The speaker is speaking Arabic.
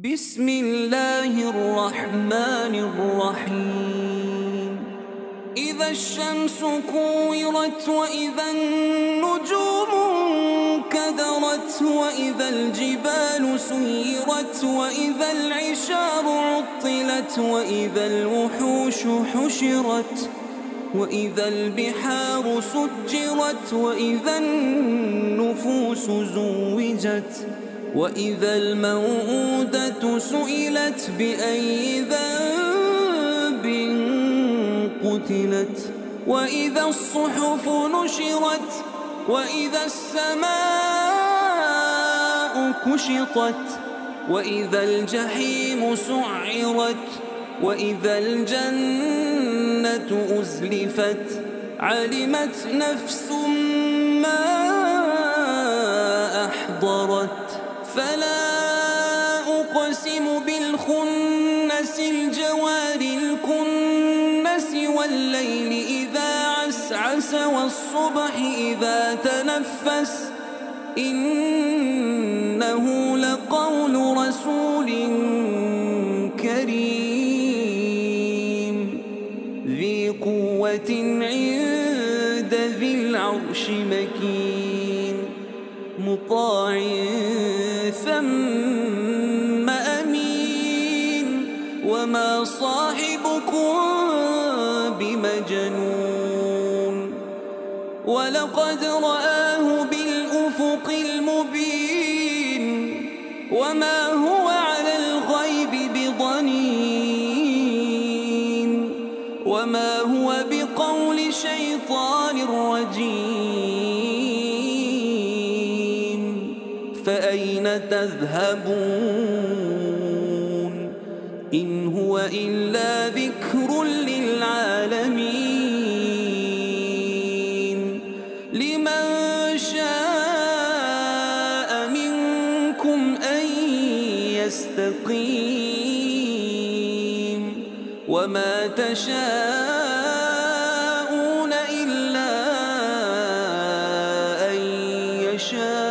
بسم الله الرحمن الرحيم. إذا الشمس كورت وإذا النجوم انكدرت وإذا الجبال سيرت وإذا العشار عطلت وإذا الوحوش حشرت وإذا البحار سجرت وإذا النفوس زوجت وإذا الموءودة سئلت بأي ذنب قتلت وإذا الصحف نشرت وإذا السماء كشطت وإذا الجحيم سعرت وإذا الجنة أزلفت علمت نفس ما أحضرت فلا أقسم بالخنس الجوار الكنس والليل إذا عسعس والصبح إذا تنفس إنه لقول رسول كريم ذي قوة عند ذي العرش مكين مطاع ثم أمين وما صاحبكم بمجنون ولقد رآه بالأفق المبين وما هو على الغيب بضنين وما هو بقول شيطان رجيم فأين تذهبون إن هو إلا ذكر للعالمين لمن شاء منكم أن يستقيم وما تشاءون إلا أن يشاء